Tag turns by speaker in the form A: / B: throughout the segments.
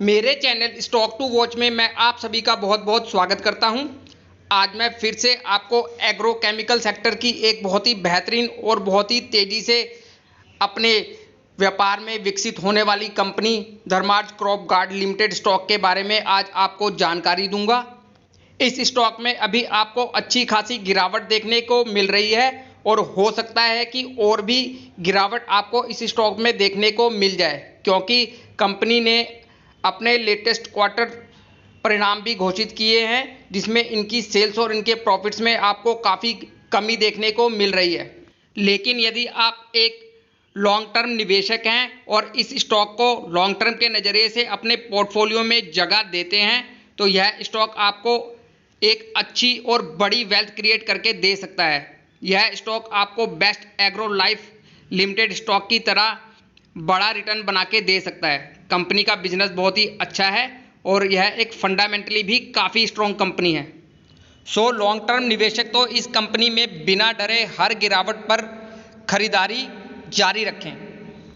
A: मेरे channel stock to watch में मैं आप सभी का बहुत बहुत स्वागत करता हूं। आज मैं फिर से आपको एग्रोकेमिकल सेक्टर की एक बहुत ही बेहतरीन और बहुत ही तेज़ी से अपने व्यापार में विकसित होने वाली कंपनी धर्मार्थ क्रॉप गार्ड लिमिटेड स्टॉक के बारे में आज आपको जानकारी दूंगा। इस स्टॉक में अभी आपको अच्छी खासी गिरावट देखने को मिल रही है और हो सकता है कि और भी गिरावट आपको इस स्टॉक में देखने को मिल जाए, क्योंकि कंपनी ने अपने लेटेस्ट क्वार्टर परिणाम भी घोषित किए हैं, जिसमें इनकी सेल्स और इनके प्रॉफिट्स में आपको काफ़ी कमी देखने को मिल रही है। लेकिन यदि आप एक लॉन्ग टर्म निवेशक हैं और इस स्टॉक को लॉन्ग टर्म के नज़रिए से अपने पोर्टफोलियो में जगह देते हैं, तो यह स्टॉक आपको एक अच्छी और बड़ी वेल्थ क्रिएट करके दे सकता है। यह स्टॉक आपको best agro life limited stock की तरह बड़ा रिटर्न बना के दे सकता है। कंपनी का बिजनेस बहुत ही अच्छा है और यह एक फंडामेंटली भी काफ़ी स्ट्रॉन्ग कंपनी है। सो लॉन्ग टर्म निवेशक तो इस कंपनी में बिना डरे हर गिरावट पर खरीदारी जारी रखें।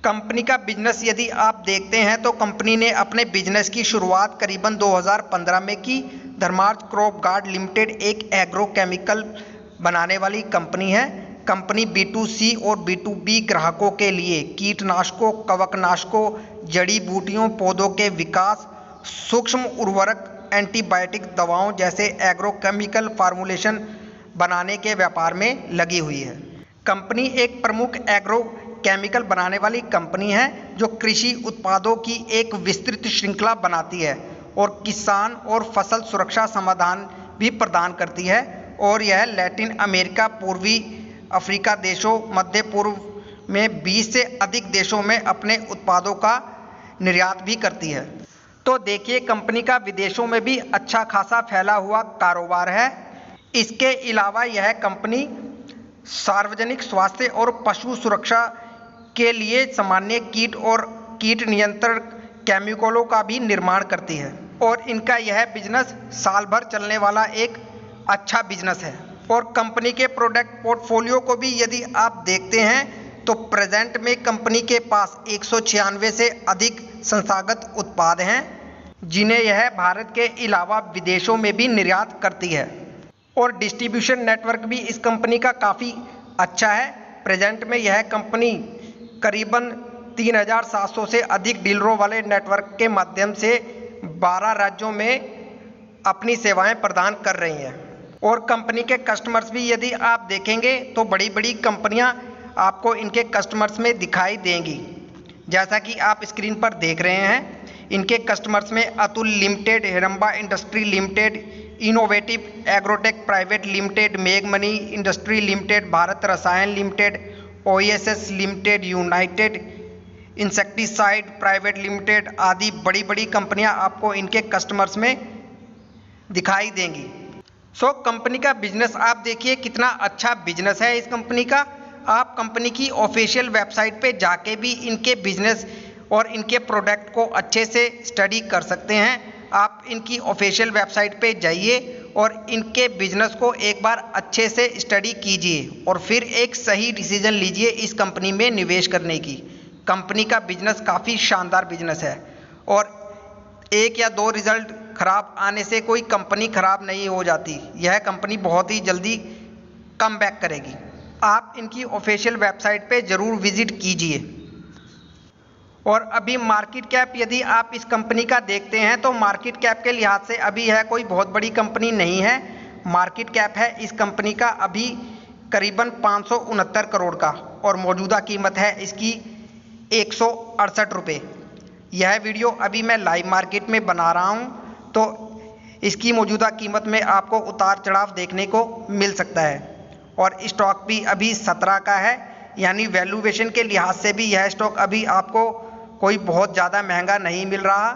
B: कंपनी का बिजनेस यदि आप देखते हैं तो कंपनी ने अपने बिजनेस की शुरुआत करीबन 2015 में की। धर्मार्थ क्रॉप गार्ड लिमिटेड एक एग्रो केमिकल बनाने वाली कंपनी है। कंपनी B2C और B2B ग्राहकों के लिए कीटनाशकों, कवकनाशकों, जड़ी बूटियों, पौधों के विकास, सूक्ष्म उर्वरक, एंटीबायोटिक दवाओं जैसे एग्रोकेमिकल फार्मूलेशन बनाने के व्यापार में लगी हुई है। कंपनी एक प्रमुख एग्रो केमिकल बनाने वाली कंपनी है जो कृषि उत्पादों की एक विस्तृत श्रृंखला बनाती है और किसान और फसल सुरक्षा समाधान भी प्रदान करती है। और यह लैटिन अमेरिका, पूर्वी अफ्रीका देशों, मध्य पूर्व में 20 से अधिक देशों में अपने उत्पादों का निर्यात भी करती है। तो देखिए, कंपनी का विदेशों में भी अच्छा खासा फैला हुआ कारोबार है। इसके अलावा यह कंपनी सार्वजनिक स्वास्थ्य और पशु सुरक्षा के लिए सामान्य कीट और कीट नियंत्रण केमिकलों का भी निर्माण करती है और इनका यह बिजनेस साल भर चलने वाला एक अच्छा बिजनेस है। और कंपनी के प्रोडक्ट पोर्टफोलियो को भी यदि आप देखते हैं तो प्रेजेंट में कंपनी के पास 196 से अधिक संस्थागत उत्पाद हैं, जिन्हें यह भारत के अलावा विदेशों में भी निर्यात करती है। और डिस्ट्रीब्यूशन नेटवर्क भी इस कंपनी का काफ़ी अच्छा है। प्रेजेंट में यह कंपनी करीबन 3700 से अधिक डीलरों वाले नेटवर्क के माध्यम से 12 राज्यों में अपनी सेवाएं प्रदान कर रही हैं। और कंपनी के कस्टमर्स भी यदि आप देखेंगे तो बड़ी बड़ी कंपनियां आपको इनके कस्टमर्स में दिखाई देंगी। जैसा कि आप स्क्रीन पर देख रहे हैं, इनके कस्टमर्स में Atul limited, Hiramba industry limited, innovative agrotech private limited, मेघमनी industry limited, Bharat Rasayan limited, OSS limited, united insecticide private limited आदि बड़ी बड़ी कंपनियां आपको इनके कस्टमर्स में दिखाई देंगी। सो कंपनी का बिजनेस आप देखिए कितना अच्छा बिजनेस है इस कंपनी का। आप कंपनी की ऑफिशियल वेबसाइट पे जाके भी इनके बिजनेस और इनके प्रोडक्ट को अच्छे से स्टडी कर सकते हैं। आप इनकी ऑफिशियल वेबसाइट पे जाइए और इनके बिजनेस को एक बार अच्छे से स्टडी कीजिए और फिर एक सही डिसीजन लीजिए इस कंपनी में निवेश करने की। कंपनी का बिजनेस काफ़ी शानदार बिजनेस है और एक या दो रिजल्ट खराब आने से कोई कंपनी खराब नहीं हो जाती। यह कंपनी बहुत ही जल्दी कम बैक करेगी। आप इनकी ऑफिशियल वेबसाइट पे ज़रूर विजिट कीजिए। और अभी मार्केट कैप यदि आप इस कंपनी का देखते हैं तो मार्केट कैप के लिहाज से अभी यह कोई बहुत बड़ी कंपनी नहीं है। मार्केट कैप है इस कंपनी का अभी करीबन 569 करोड़ का और मौजूदा कीमत है इसकी 168 रुपये। यह वीडियो अभी मैं लाइव मार्केट में बना रहा हूं तो इसकी मौजूदा कीमत में आपको उतार चढ़ाव देखने को मिल सकता है। और स्टॉक भी अभी 17 का है, यानी वैल्यूएशन के लिहाज से भी यह स्टॉक अभी आपको कोई बहुत ज़्यादा महंगा नहीं मिल रहा।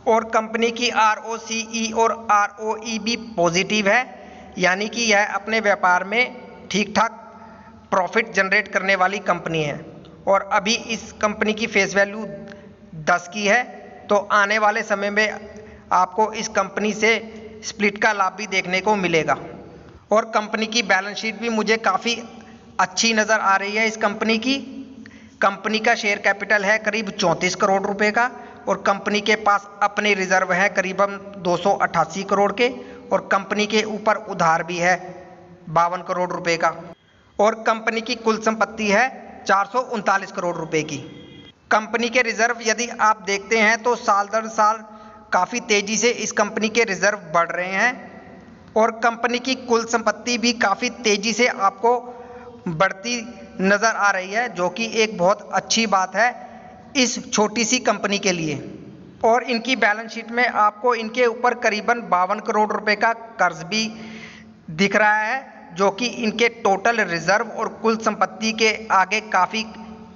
B: और कंपनी की ROCE और ROE भी पॉजिटिव है, यानी कि यह अपने व्यापार में ठीक ठाक प्रॉफिट जनरेट करने वाली कंपनी है। और अभी इस कंपनी की फेस वैल्यू 10 की है, तो आने वाले समय में आपको इस कंपनी से स्प्लिट का लाभ भी देखने को मिलेगा। और कंपनी की बैलेंस शीट भी मुझे काफ़ी अच्छी नज़र आ रही है। इस कंपनी का शेयर कैपिटल है करीब 34 करोड़ रुपए का और कंपनी के पास अपने रिजर्व हैं करीबन 288 करोड़ के, और कंपनी के ऊपर उधार भी है 52 करोड़ रुपए का, और कंपनी की कुल संपत्ति है 439 करोड़ रुपए की। कंपनी के रिजर्व यदि आप देखते हैं तो साल दर साल काफ़ी तेज़ी से इस कंपनी के रिजर्व बढ़ रहे हैं, और कंपनी की कुल संपत्ति भी काफ़ी तेज़ी से आपको बढ़ती नज़र आ रही है, जो कि एक बहुत अच्छी बात है इस छोटी सी कंपनी के लिए। और इनकी बैलेंस शीट में आपको इनके ऊपर करीबन 52 करोड़ रुपए का कर्ज भी दिख रहा है, जो कि इनके टोटल रिजर्व और कुल संपत्ति के आगे काफ़ी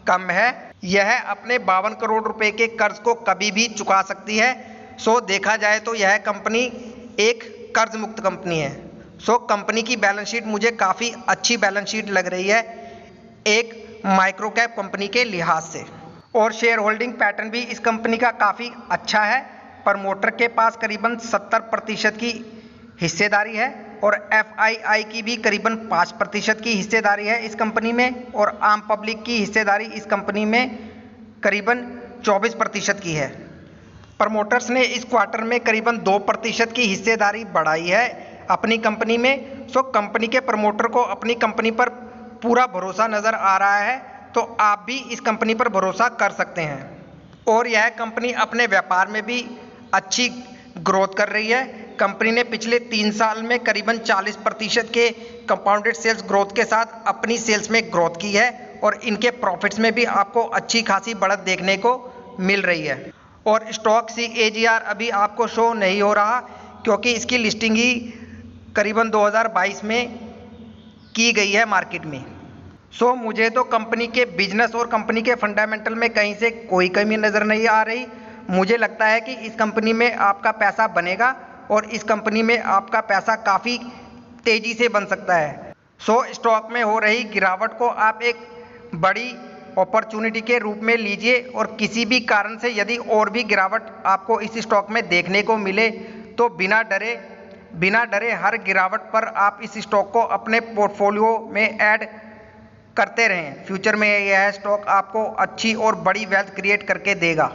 B: कम है। यह अपने 52 करोड़ रुपए के कर्ज को कभी भी चुका सकती है। सो देखा जाए तो यह कंपनी एक कर्ज मुक्त कंपनी है। सो कंपनी की बैलेंस शीट मुझे काफ़ी अच्छी बैलेंस शीट लग रही है एक माइक्रो कैप कंपनी के लिहाज से। और शेयर होल्डिंग पैटर्न भी इस कंपनी का काफ़ी अच्छा है। प्रमोटर के पास करीबन 70% की हिस्सेदारी है, और FII की भी करीबन 5% की हिस्सेदारी है इस कंपनी में, और आम पब्लिक की हिस्सेदारी इस कंपनी में करीबन 24% की है। प्रमोटर्स ने इस क्वार्टर में करीबन 2% की हिस्सेदारी बढ़ाई है अपनी कंपनी में। सो कंपनी के प्रमोटर को अपनी कंपनी पर पूरा भरोसा नज़र आ रहा है, तो आप भी इस कंपनी पर भरोसा कर सकते हैं। और यह कंपनी अपने व्यापार में भी अच्छी ग्रोथ कर रही है। कंपनी ने पिछले 3 साल में करीबन 40% के कंपाउंडेड सेल्स ग्रोथ के साथ अपनी सेल्स में ग्रोथ की है, और इनके प्रॉफिट्स में भी आपको अच्छी खासी बढ़त देखने को मिल रही है। और स्टॉक CAGR अभी आपको शो नहीं हो रहा, क्योंकि इसकी लिस्टिंग ही करीबन 2022 में की गई है मार्केट में। सो मुझे तो कंपनी के बिजनेस और कंपनी के फंडामेंटल में कहीं से कोई कमी नज़र नहीं आ रही। मुझे लगता है कि इस कंपनी में आपका पैसा बनेगा, और इस कंपनी में आपका पैसा काफ़ी तेज़ी से बन सकता है। सो स्टॉक में हो रही गिरावट को आप एक बड़ी अपॉर्चुनिटी के रूप में लीजिए, और किसी भी कारण से यदि और भी गिरावट आपको इस स्टॉक में देखने को मिले तो बिना डरे हर गिरावट पर आप इस स्टॉक को अपने पोर्टफोलियो में ऐड करते रहें। फ्यूचर में यह स्टॉक आपको अच्छी और बड़ी वेल्थ क्रिएट करके देगा।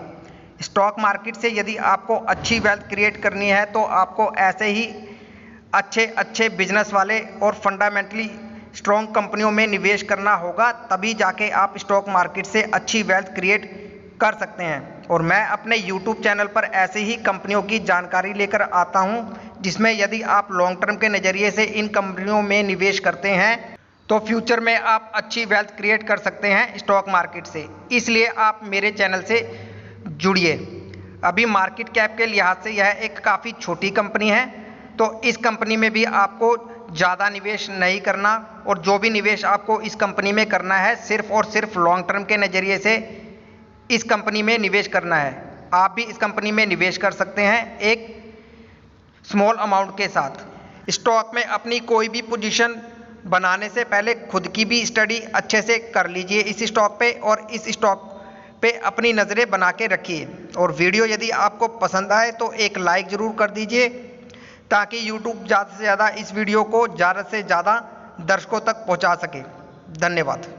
B: स्टॉक मार्केट से यदि आपको अच्छी वेल्थ क्रिएट करनी है तो आपको ऐसे ही अच्छे बिजनेस वाले और फंडामेंटली स्ट्रॉन्ग कंपनियों में निवेश करना होगा, तभी जाके आप स्टॉक मार्केट से अच्छी वेल्थ क्रिएट कर सकते हैं। और मैं अपने YouTube चैनल पर ऐसे ही कंपनियों की जानकारी लेकर आता हूं, जिसमें यदि आप लॉन्ग टर्म के नज़रिए से इन कंपनियों में निवेश करते हैं तो फ्यूचर में आप अच्छी वेल्थ क्रिएट कर सकते हैं स्टॉक मार्केट से। इसलिए आप मेरे चैनल से जुड़िए। अभी मार्केट कैप के लिहाज से यह एक काफ़ी छोटी कंपनी है, तो इस कंपनी में भी आपको ज़्यादा निवेश नहीं करना, और जो भी निवेश आपको इस कंपनी में करना है सिर्फ और सिर्फ लॉन्ग टर्म के नज़रिए से इस कंपनी में निवेश करना है। आप भी इस कंपनी में निवेश कर सकते हैं एक स्मॉल अमाउंट के साथ। स्टॉक में अपनी कोई भी पोजीशन बनाने से पहले खुद की भी स्टडी अच्छे से कर लीजिए इस स्टॉक पे, और इस स्टॉक पे अपनी नज़रें बना के रखिए। और वीडियो यदि आपको पसंद आए तो एक लाइक ज़रूर कर दीजिए, ताकि YouTube ज़्यादा से ज़्यादा इस वीडियो को ज़्यादा से ज़्यादा दर्शकों तक पहुंचा सके। धन्यवाद।